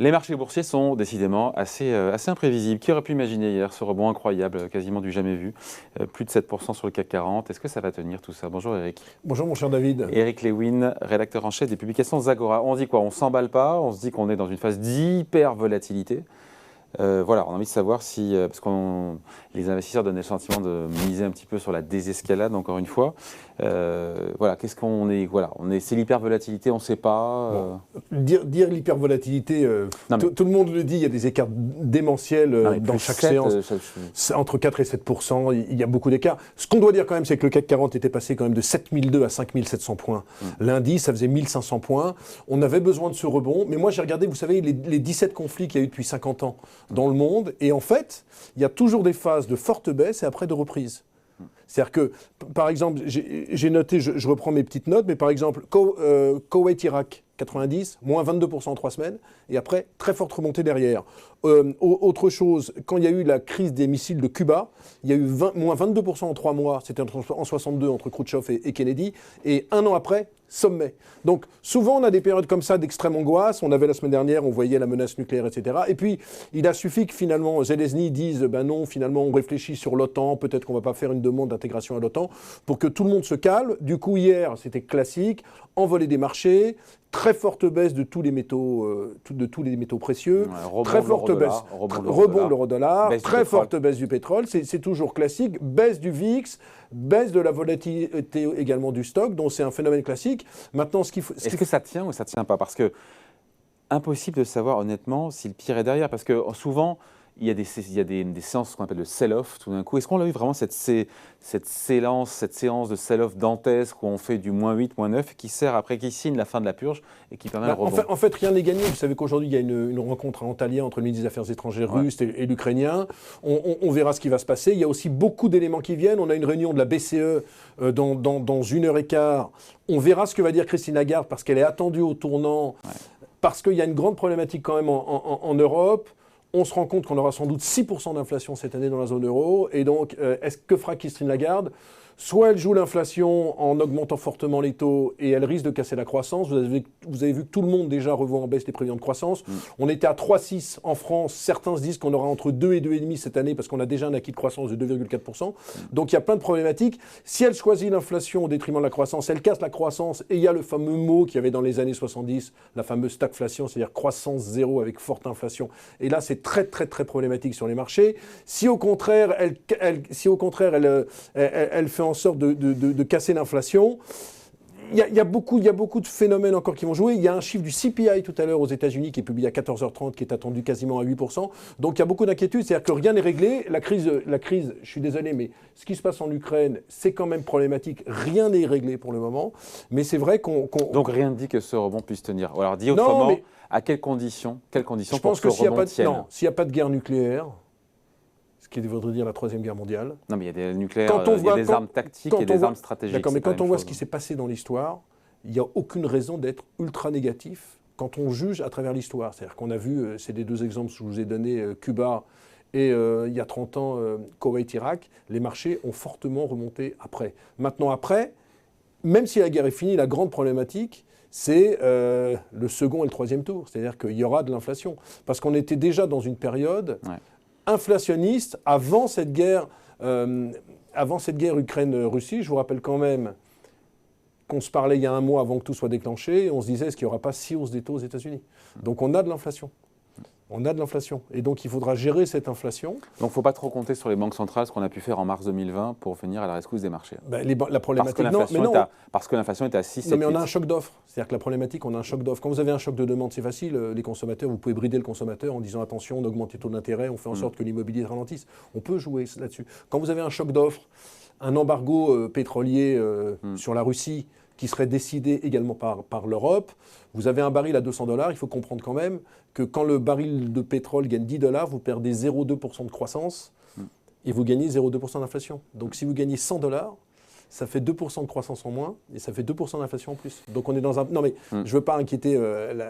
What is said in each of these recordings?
Les marchés boursiers sont décidément assez imprévisibles. Qui aurait pu imaginer hier ce rebond incroyable, quasiment du jamais vu, plus de 7% sur le CAC 40. Est-ce que ça va tenir tout ça? Bonjour Eric. Bonjour mon cher David. Eric Lewin, rédacteur en chef des publications Zagora. On se dit quoi? On s'emballe pas, on se dit qu'on est dans une phase d'hyper volatilité. Voilà, on a envie de savoir si, parce que les investisseurs donnent le sentiment de miser un petit peu sur la désescalade, encore une fois. Voilà, qu'est-ce qu'on est? Voilà, c'est l'hypervolatilité, on ne sait pas. Dire l'hypervolatilité, tout le monde le dit, il y a des écarts démentiels dans chaque séance. Entre 4 et 7%, il y a beaucoup d'écarts. Ce qu'on doit dire quand même, c'est que le CAC 40 était passé quand même de 7002 à 5700 points. Lundi, ça faisait 1500 points. On avait besoin de ce rebond. Mais moi, j'ai regardé, vous savez, les 17 conflits qu'il y a eu depuis 50 ans dans le monde. Et en fait, il y a toujours des phases de forte baisse et après de reprise. C'est-à-dire que, par exemple, j'ai noté, je reprends mes petites notes, mais par exemple, Koweït-Irak, 90, moins 22% en 3 semaines, et après, très forte remontée derrière. Autre chose, quand il y a eu la crise des missiles de Cuba, il y a eu moins 22% en 3 mois, c'était en 62 entre Khrouchtchev et Kennedy, et un an après, sommet. Donc souvent on a des périodes comme ça d'extrême angoisse, on avait la semaine dernière, on voyait la menace nucléaire, etc. Et puis il a suffi que finalement Zelensky dise, ben non, finalement on réfléchit sur l'OTAN, peut-être qu'on ne va pas faire une demande d'intégration à l'OTAN, pour que tout le monde se calme. Du coup hier, c'était classique, envolée des marchés, très forte baisse de tous les métaux, précieux, très forte baisse, rebond de l'euro-dollar, très forte baisse du pétrole, c'est toujours classique, baisse du VIX, baisse de la volatilité également du stock, donc c'est un phénomène classique. Maintenant, est-ce que ça tient ou ça ne tient pas? Parce que impossible de savoir honnêtement si le pire est derrière, parce que souvent il y a des séances qu'on appelle de sell-off tout d'un coup. Est-ce qu'on a eu vraiment cette séance de sell-off dantesque où on fait du -8, -9 qui sert après, qui signe la fin de la purge et qui permet le rebond? En fait, rien n'est gagné. Vous savez qu'aujourd'hui, il y a une rencontre à Antalya entre le ministre des Affaires étrangères russe et l'Ukrainien. On verra ce qui va se passer. Il y a aussi beaucoup d'éléments qui viennent. On a une réunion de la BCE dans 1h15. On verra ce que va dire Christine Lagarde parce qu'elle est attendue au tournant, parce qu'il y a une grande problématique quand même en Europe. On se rend compte qu'on aura sans doute 6% d'inflation cette année dans la zone euro. Et donc, que fera Christine Lagarde? Soit elle joue l'inflation en augmentant fortement les taux et elle risque de casser la croissance. Vous avez vu que tout le monde déjà revoit en baisse les prévisions de croissance. On était à 3,6 en France. Certains se disent qu'on aura entre 2 et 2,5 cette année parce qu'on a déjà un acquis de croissance de 2,4%. Donc il y a plein de problématiques. Si elle choisit l'inflation au détriment de la croissance, elle casse la croissance. Et il y a le fameux mot qu'il y avait dans les années 70, la fameuse stagflation, c'est-à-dire croissance zéro avec forte inflation. Et là, c'est très, très, très problématique sur les marchés. Si au contraire, elle fait en sorte de casser l'inflation. Il y a beaucoup de phénomènes encore qui vont jouer. Il y a un chiffre du CPI tout à l'heure aux États-Unis qui est publié à 14h30, qui est attendu quasiment à 8%. Donc il y a beaucoup d'inquiétudes, c'est-à-dire que rien n'est réglé. La crise, je suis désolé, mais ce qui se passe en Ukraine, c'est quand même problématique. Rien n'est réglé pour le moment. Mais c'est vrai Donc rien ne dit que ce rebond puisse tenir. Alors dit autrement, à quelles conditions je pense que s'il n'y a pas de guerre nucléaire, ce qui voudrait dire la Troisième Guerre mondiale. Non, mais il y a des nucléaires, il y a des armes tactiques et des armes stratégiques. D'accord, mais quand on voit ce qui s'est passé dans l'histoire, il n'y a aucune raison d'être ultra négatif quand on juge à travers l'histoire. C'est-à-dire qu'on a vu, c'est les 2 exemples que je vous ai donnés, Cuba et il y a 30 ans, Koweït-Irak, les marchés ont fortement remonté après. Maintenant, après, même si la guerre est finie, la grande problématique, c'est le second et le troisième tour. C'est-à-dire qu'il y aura de l'inflation. Parce qu'on était déjà dans une période inflationniste avant cette guerre Ukraine-Russie. Je vous rappelle quand même qu'on se parlait il y a un mois avant que tout soit déclenché, et on se disait est-ce qu'il n'y aura pas 6 hausses des taux aux États-Unis? Donc on a de l'inflation. Et donc il faudra gérer cette inflation. Donc il ne faut pas trop compter sur les banques centrales, ce qu'on a pu faire en mars 2020 pour venir à la rescousse des marchés. La problématique, parce que l'inflation est à 6, 7, non, mais on a un choc d'offres. C'est-à-dire que la problématique, on a un choc d'offres. Quand vous avez un choc de demande, c'est facile. Les consommateurs, vous pouvez brider le consommateur en disant attention, on augmente les taux d'intérêt, on fait en sorte que l'immobilier ralentisse. On peut jouer là-dessus. Quand vous avez un choc d'offres, un embargo pétrolier sur la Russie, qui serait décidé également par l'Europe. Vous avez un baril à $200, il faut comprendre quand même que quand le baril de pétrole gagne $10, vous perdez 0,2% de croissance et vous gagnez 0,2% d'inflation. Donc si vous gagnez $100, ça fait 2% de croissance en moins et ça fait 2% d'inflation en plus. Donc on est dans un... Non mais je ne veux pas inquiéter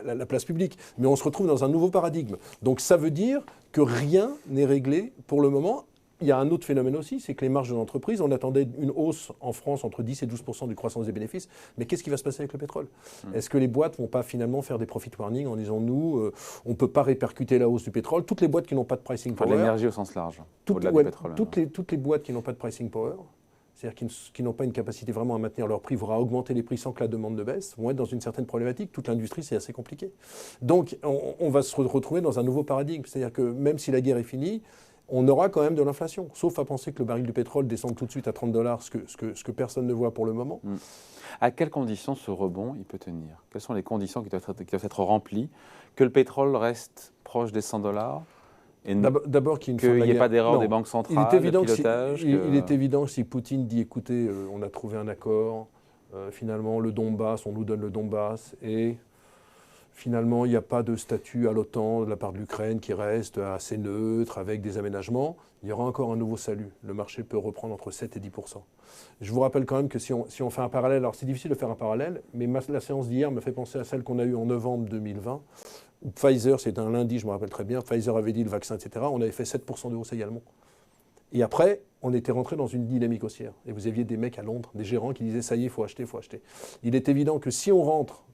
la place publique, mais on se retrouve dans un nouveau paradigme. Donc ça veut dire que rien n'est réglé pour le moment. il y a un autre phénomène aussi, c'est que les marges de l'entreprise, on attendait une hausse en France entre 10 et 12% de croissance des bénéfices, mais qu'est-ce qui va se passer avec le pétrole ? Est-ce que les boîtes ne vont pas finalement faire des profit warning en disant nous, on ne peut pas répercuter la hausse du pétrole ? Toutes les boîtes qui n'ont pas de pricing power… L'énergie au sens large, au-delà du pétrole. Toutes les boîtes qui n'ont pas de pricing power, c'est-à-dire qui n'ont pas une capacité vraiment à maintenir leur prix, voire à augmenter les prix sans que la demande ne baisse, vont être dans une certaine problématique. Toute l'industrie, c'est assez compliqué. Donc, on va se retrouver dans un nouveau paradigme. C'est-à-dire que même si la guerre est finie, on aura quand même de l'inflation. Sauf à penser que le baril du pétrole descende tout de suite à $30, ce que personne ne voit pour le moment. À quelles conditions ce rebond il peut tenir ? Quelles sont les conditions qui doivent être remplies ? Que le pétrole reste proche des $100 ? D'abord qu'il n'y ait pas d'erreur des banques centrales, il est évident que si Poutine dit, écoutez, on a trouvé un accord, finalement le Donbass, on nous donne le Donbass, et finalement il n'y a pas de statut à l'OTAN de la part de l'Ukraine qui reste assez neutre, avec des aménagements, il y aura encore un nouveau salut. Le marché peut reprendre entre 7 et 10%. Je vous rappelle quand même que si on fait un parallèle, alors c'est difficile de faire un parallèle, mais la séance d'hier me fait penser à celle qu'on a eue en novembre 2020, Pfizer, c'est un lundi, je me rappelle très bien, Pfizer avait dit le vaccin, etc. On avait fait 7% de hausse également. Et après, on était rentré dans une dynamique haussière. Et vous aviez des mecs à Londres, des gérants qui disaient, ça y est, il faut acheter, il faut acheter. Il est évident que si on rentre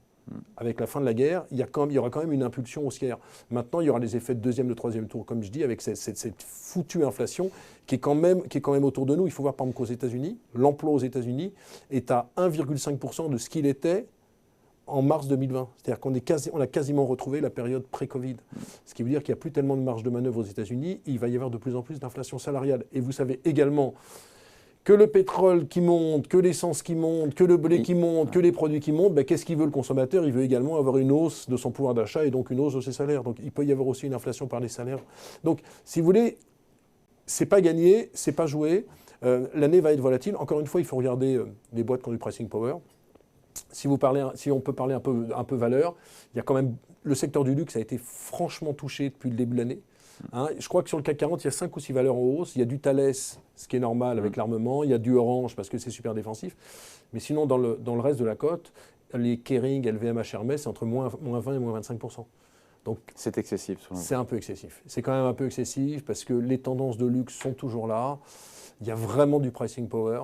avec la fin de la guerre, il y aura quand même une impulsion haussière. Maintenant, il y aura les effets de deuxième, de troisième tour, comme je dis, avec cette foutue inflation qui est quand même autour de nous. Il faut voir, par exemple, qu'aux États-Unis, l'emploi aux États-Unis est à 1,5% de ce qu'il était en mars 2020. C'est-à-dire qu'on a quasiment retrouvé la période pré-Covid. Ce qui veut dire qu'il n'y a plus tellement de marge de manœuvre aux États-Unis, il va y avoir de plus en plus d'inflation salariale. Et vous savez également que le pétrole qui monte, que l'essence qui monte, que le blé qui monte, que les produits qui montent, qu'est-ce qu'il veut le consommateur ? Il veut également avoir une hausse de son pouvoir d'achat et donc une hausse de ses salaires. Donc il peut y avoir aussi une inflation par les salaires. Donc si vous voulez, c'est pas gagné, c'est pas joué. L'année va être volatile. Encore une fois, il faut regarder les boîtes qui ont du pricing power. Si on peut parler un peu valeur, il y a quand même le secteur du luxe a été franchement touché depuis le début de l'année. Je crois que sur le CAC 40, il y a 5 ou 6 valeurs en hausse. Il y a du Thales, ce qui est normal avec l'armement. Il y a du Orange parce que c'est super défensif. Mais sinon, dans le reste de la cote, les Kering, LVMH, Hermès, c'est entre moins 20 et moins 25%. Donc, c'est excessif. C'est un peu excessif. C'est quand même un peu excessif parce que les tendances de luxe sont toujours là. Il y a vraiment du pricing power.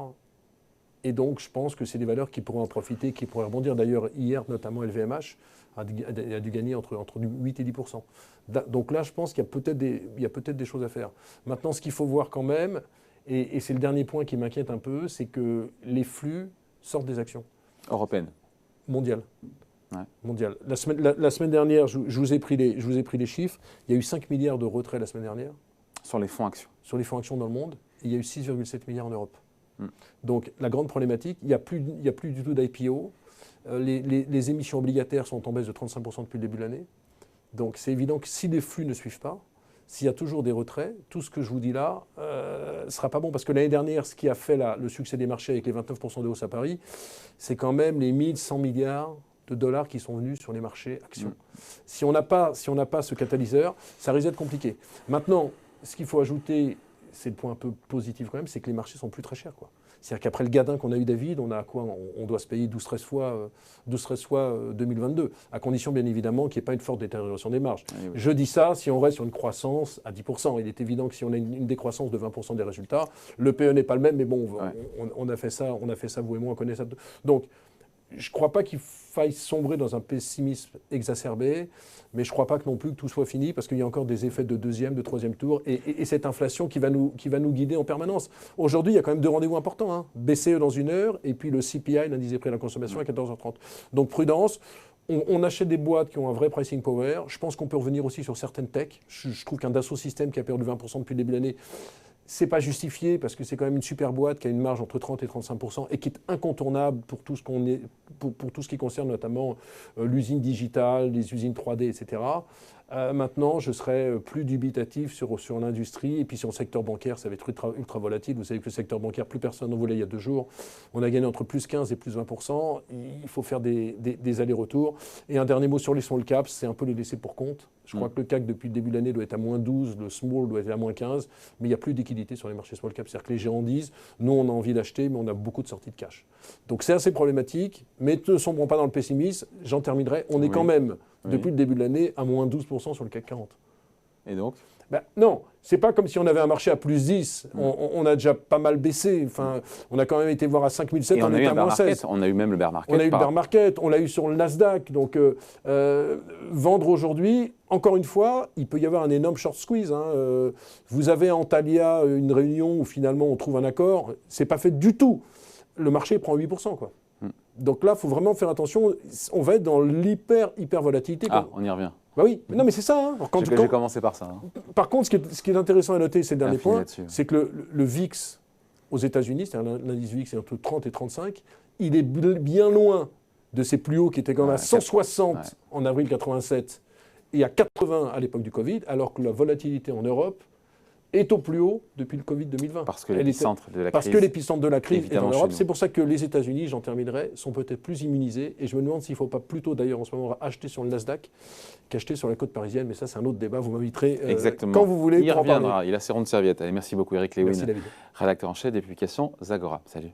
Et donc, je pense que c'est des valeurs qui pourront en profiter, qui pourraient rebondir. D'ailleurs, hier, notamment LVMH a dû gagner entre 8 et 10%. Donc là, je pense qu'il y a peut-être des choses à faire. Maintenant, ce qu'il faut voir quand même, et c'est le dernier point qui m'inquiète un peu, c'est que les flux sortent des actions. Européennes. Mondiales. Ouais. Mondiales. La semaine dernière, je vous ai pris les chiffres, il y a eu 5 milliards de retraits la semaine dernière. Sur les fonds actions. Sur les fonds actions dans le monde. Et il y a eu 6,7 milliards en Europe. Donc la grande problématique, il n'y a plus du tout d'IPO. Les émissions obligataires sont en baisse de 35% depuis le début de l'année. Donc c'est évident que si les flux ne suivent pas, s'il y a toujours des retraits, tout ce que je vous dis là ne sera pas bon. Parce que l'année dernière, ce qui a fait le succès des marchés avec les 29% de hausse à Paris, c'est quand même les 1100 milliards de dollars qui sont venus sur les marchés actions. Si on n'a pas ce catalyseur, ça risque d'être compliqué. Maintenant, ce qu'il faut ajouter, c'est le point un peu positif quand même, c'est que les marchés sont plus très chers, quoi. C'est-à-dire qu'après le gadin qu'on a eu, David, on a quoi ? On doit se payer 12-13 fois 2022, à condition bien évidemment qu'il n'y ait pas une forte détérioration des marges. Oui. Je dis ça si on reste sur une croissance à 10%. Il est évident que si on a une décroissance de 20% des résultats, le PE n'est pas le même, mais bon, on a fait ça, vous et moi, on connaît ça. Donc, je ne crois pas qu'il faille sombrer dans un pessimisme exacerbé, mais je ne crois pas que non plus que tout soit fini, parce qu'il y a encore des effets de deuxième, de troisième tour, et cette inflation qui va nous guider en permanence. Aujourd'hui, il y a quand même 2 rendez-vous importants. BCE dans 1 heure, et puis le CPI, l'indice des prix à la consommation, à 14h30. Donc prudence. On achète des boîtes qui ont un vrai pricing power. Je pense qu'on peut revenir aussi sur certaines techs. Je trouve qu'un Dassault Systèmes qui a perdu 20% depuis le début de l'année, c'est pas justifié parce que c'est quand même une super boîte qui a une marge entre 30 et 35% et qui est incontournable pour tout ce qui concerne notamment l'usine digitale, les usines 3D, etc. Maintenant, je serais plus dubitatif sur l'industrie et puis sur le secteur bancaire, ça va être ultra volatile. Vous savez que le secteur bancaire, plus personne n'en voulait il y a 2 jours. On a gagné entre plus 15 et plus 20%. Il faut faire des allers-retours. Et un dernier mot sur les small caps, c'est un peu les laisser pour compte. Je crois que le CAC, depuis le début de l'année, doit être à moins 12, le small doit être à moins 15, mais il n'y a plus d'équité sur les marchés small cap. C'est-à-dire que les géants disent, nous, on a envie d'acheter, mais on a beaucoup de sorties de cash. Donc c'est assez problématique, mais ne sombrons pas dans le pessimisme. J'en terminerai. On est quand même, depuis le début de l'année, à moins 12% sur le CAC 40. Et donc Non, c'est pas comme si on avait un marché à plus 10. On a déjà pas mal baissé. Enfin, on a quand même été voir à 5007, on était à moins 16. On a eu même le bear market. On a eu le bear market, on l'a eu sur le Nasdaq. Donc, vendre aujourd'hui, encore une fois, il peut y avoir un énorme short squeeze. Vous avez en Thalia une réunion où finalement on trouve un accord. C'est pas fait du tout. Le marché prend 8%, quoi. Donc là, il faut vraiment faire attention. On va être dans l'hyper volatilité. Ah, on y revient. Bah oui, mais non, mais c'est ça. J'ai commencé par ça. Par contre, ce qui est intéressant à noter, c'est le dernier point, c'est que le VIX aux États-Unis, c'est-à-dire l'indice VIX est entre 30 et 35, il est bien loin de ses plus hauts qui étaient quand même à 160 en avril 87 et à 80 à l'époque du Covid, alors que la volatilité en Europe est au plus haut depuis le Covid 2020. Parce que l'épicentre de la crise est en Europe. C'est pour ça que les États-Unis, j'en terminerai, sont peut-être plus immunisés. Et je me demande s'il ne faut pas plutôt, d'ailleurs, en ce moment, acheter sur le Nasdaq qu'acheter sur la côte parisienne. Mais ça, c'est un autre débat. Vous m'inviterez quand vous voulez. Il reviendra. Il a ses rondes de serviettes. Allez, merci beaucoup, Eric Lewin, merci, David. rédacteur en chef des publications Zagora. Salut.